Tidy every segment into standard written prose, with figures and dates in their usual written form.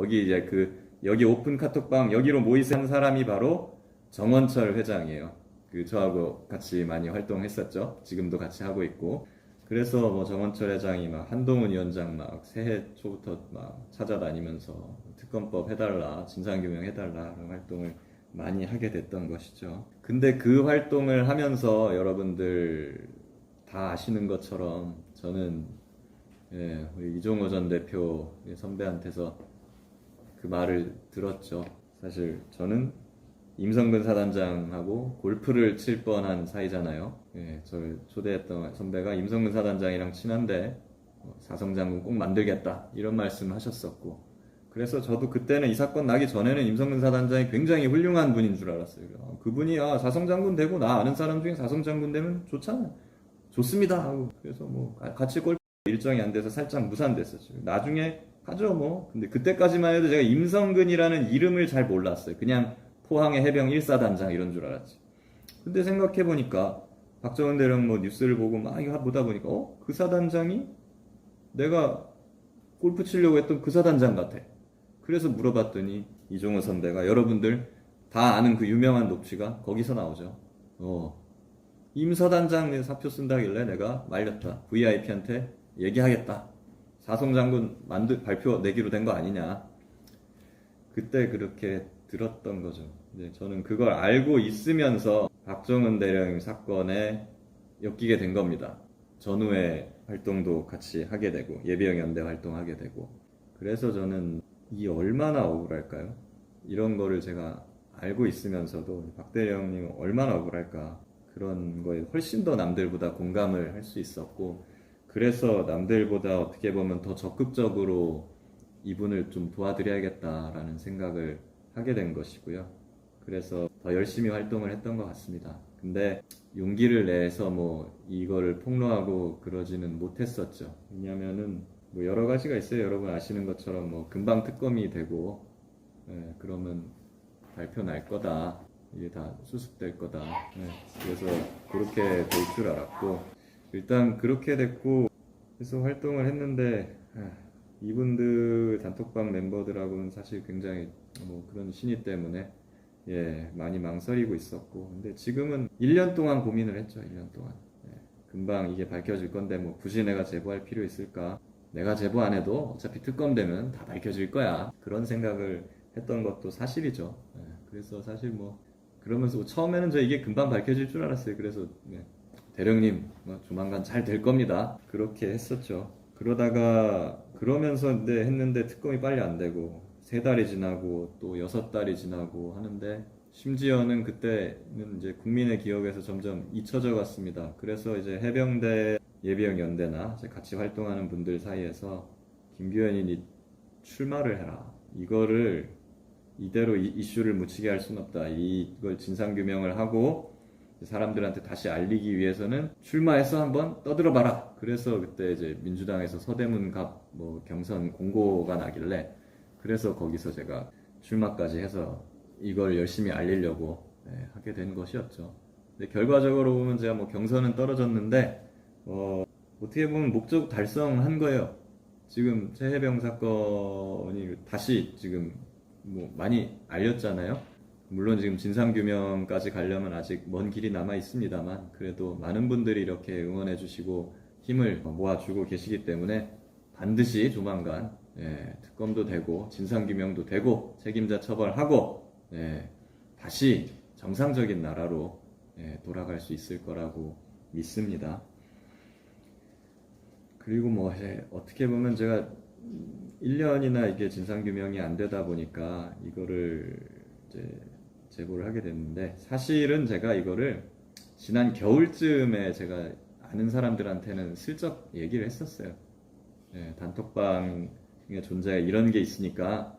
거기 이제 여기 오픈 카톡방 여기로 모이서 한 사람이 바로 정원철 회장이에요. 저하고 같이 많이 활동했었죠. 지금도 같이 하고 있고. 그래서 뭐 정원철 회장이 막 한동훈 위원장 막 새해 초부터 막 찾아다니면서 특검법 해달라, 진상규명 해달라 그런 활동을 많이 하게 됐던 것이죠. 근데 그 활동을 하면서 여러분들 다 아시는 것처럼 저는 우리 이종호 전 대표 선배한테서 그 말을 들었죠. 사실 저는 임성근 사단장하고 골프를 칠 뻔한 사이잖아요. 저를 초대했던 선배가 임성근 사단장이랑 친한데 사성장군 꼭 만들겠다 이런 말씀을 하셨었고, 그래서 저도 그때는 이 사건 나기 전에는 임성근 사단장이 굉장히 훌륭한 분인 줄 알았어요. 그분이 사성장군 되고 나 아는 사람 중에 사성장군 되면 좋잖아, 좋습니다 하고, 그래서 뭐 같이 골프 일정이 안 돼서 살짝 무산됐었죠. 나중에 하죠 뭐. 근데 그때까지만 해도 제가 임성근이라는 이름을 잘 몰랐어요. 그냥 포항의 해병 1사단장 이런 줄 알았지. 근데 생각해보니까 박정은 대령 뭐 뉴스를 보고 막 이거 보다 보니까 그 사단장이 내가 골프 치려고 했던 그 사단장 같아. 그래서 물어봤더니 이종호 선배가, 여러분들 다 아는 그 유명한 녹취가 거기서 나오죠. 임 사단장 사표 쓴다길래 내가 말렸다. VIP한테 얘기하겠다. 사성장군 발표 내기로 된 거 아니냐. 그때 그렇게 들었던 거죠. 저는 그걸 알고 있으면서 박정은 대령 사건에 엮이게 된 겁니다. 전후에 활동도 같이 하게 되고 예비역 연대 활동하게 되고. 그래서 저는 이게 얼마나 억울할까요? 이런 거를 제가 알고 있으면서도 박 대령님 얼마나 억울할까. 그런 거에 훨씬 더 남들보다 공감을 할 수 있었고, 그래서 남들보다 어떻게 보면 더 적극적으로 이분을 좀 도와드려야겠다라는 생각을 하게 된 것이고요. 그래서 더 열심히 활동을 했던 것 같습니다. 근데 용기를 내서 뭐 이거를 폭로하고 그러지는 못했었죠. 왜냐면은 뭐 여러 가지가 있어요. 여러분 아시는 것처럼 뭐 금방 특검이 되고 그러면 발표 날 거다. 이게 다 수습될 거다. 그래서 그렇게 될 줄 알았고, 일단 그렇게 됐고, 그래서 활동을 했는데 이분들 단톡방 멤버들하고는 사실 굉장히 뭐 그런 신의 때문에 많이 망설이고 있었고, 근데 지금은 1년 동안 고민을 했죠. 1년 동안. 금방 이게 밝혀질 건데 뭐 굳이 내가 제보할 필요 있을까? 내가 제보 안 해도 어차피 특검 되면 다 밝혀질 거야. 그런 생각을 했던 것도 사실이죠. 그래서 사실 뭐 그러면서 처음에는 저 이게 금방 밝혀질 줄 알았어요. 그래서 대령님 뭐 조만간 잘 될 겁니다. 그렇게 했었죠. 그러면서 했는데 특검이 빨리 안 되고 3달이 지나고 또 6달이 지나고 하는데, 심지어는 그때는 이제 국민의 기억에서 점점 잊혀져 갔습니다. 그래서 이제 해병대 예비역 연대나 같이 활동하는 분들 사이에서 김규현이 출마를 해라. 이거를 이대로 이슈를 묻히게 할 수는 없다. 이걸 진상규명을 하고 사람들한테 다시 알리기 위해서는 출마해서 한번 떠들어봐라. 그래서 그때 이제 민주당에서 서대문 갑 경선 공고가 나길래, 그래서 거기서 제가 출마까지 해서 이걸 열심히 알리려고 하게 된 것이었죠. 근데 결과적으로 보면 제가 뭐 경선은 떨어졌는데 어떻게 보면 목적 달성한 거예요. 지금 최혜병 사건이 다시 지금 뭐 많이 알렸잖아요. 물론 지금 진상규명까지 가려면 아직 먼 길이 남아 있습니다만, 그래도 많은 분들이 이렇게 응원해 주시고 힘을 모아주고 계시기 때문에 반드시 조만간 특검도 되고 진상규명도 되고 책임자 처벌하고 다시 정상적인 나라로 돌아갈 수 있을 거라고 믿습니다. 그리고 뭐 어떻게 보면 제가 1년이나 이게 진상규명이 안 되다 보니까 이거를 이제 제보를 하게 됐는데, 사실은 제가 이거를 지난 겨울쯤에 제가 아는 사람들한테는 슬쩍 얘기를 했었어요. 단톡방의 존재에 이런 게 있으니까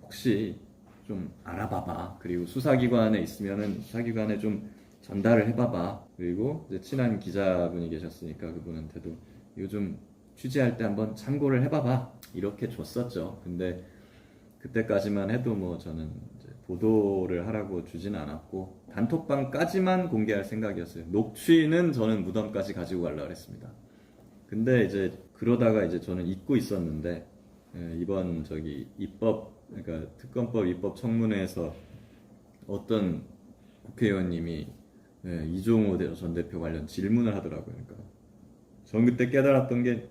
혹시 좀 알아봐봐. 그리고 수사기관에 있으면은 수사기관에 좀 전달을 해봐봐. 그리고 이제 친한 기자분이 계셨으니까 그분한테도 요즘 취재할 때 한번 참고를 해봐봐. 이렇게 줬었죠. 근데 그때까지만 해도 뭐 저는 이제 보도를 하라고 주지는 않았고 단톡방까지만 공개할 생각이었어요. 녹취는 저는 무덤까지 가지고 가려고 했습니다. 근데 이제 그러다가 이제 저는 잊고 있었는데 이번 저기 입법 그러니까 특검법 입법 청문회에서 어떤 국회의원님이 이종호 전 대표 관련 질문을 하더라고요. 그러니까 전 그때 깨달았던 게,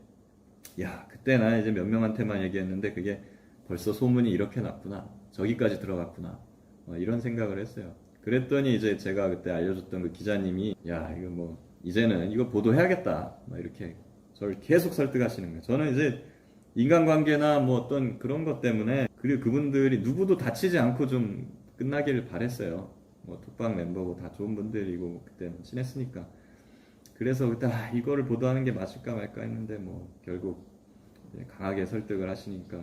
야, 그때 나 이제 몇 명한테만 얘기했는데 그게 벌써 소문이 이렇게 났구나, 저기까지 들어갔구나, 이런 생각을 했어요. 그랬더니 이제 제가 그때 알려줬던 그 기자님이, 야, 이거 뭐 이제는 이거 보도해야겠다, 막 이렇게 저를 계속 설득하시는 거예요. 저는 이제 인간관계나 뭐 어떤 그런 것 때문에, 그리고 그분들이 누구도 다치지 않고 좀 끝나기를 바랬어요. 뭐 톡방 멤버고 다 좋은 분들이고 그때는 친했으니까. 그래서 그때 이거를 보도하는 게 맞을까 말까 했는데 뭐 결국 이제 강하게 설득을 하시니까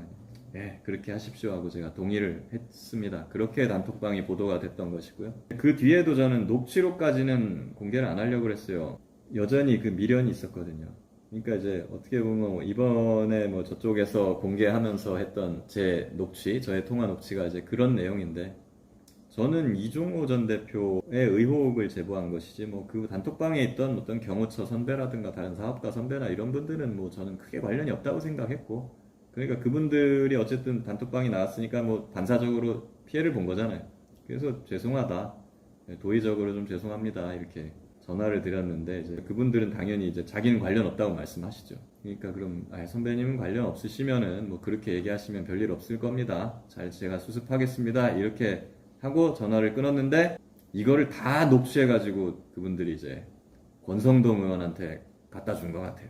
그렇게 하십시오 하고 제가 동의를 했습니다. 그렇게 단톡방이 보도가 됐던 것이고요. 그 뒤에도 저는 녹취록까지는 공개를 안 하려고 그랬어요. 여전히 그 미련이 있었거든요. 그러니까 이제 어떻게 보면 뭐 이번에 뭐 저쪽에서 공개하면서 했던 제 녹취, 저의 통화 녹취가 이제 그런 내용인데, 저는 이종호 전 대표의 의혹을 제보한 것이지 뭐 그 단톡방에 있던 어떤 경호처 선배라든가 다른 사업가 선배나 이런 분들은 뭐 저는 크게 관련이 없다고 생각했고, 그러니까 그분들이 어쨌든 단톡방이 나왔으니까 뭐 반사적으로 피해를 본 거잖아요. 그래서 죄송하다, 도의적으로 좀 죄송합니다, 이렇게 전화를 드렸는데, 이제 그분들은 당연히 이제 자기는 관련 없다고 말씀하시죠. 그러니까 그럼 선배님은 관련 없으시면은 뭐 그렇게 얘기하시면 별일 없을 겁니다, 잘 제가 수습하겠습니다, 이렇게 하고 전화를 끊었는데, 이거를 다 녹취해가지고 그분들이 이제 권성동 의원한테 갖다 준 것 같아요.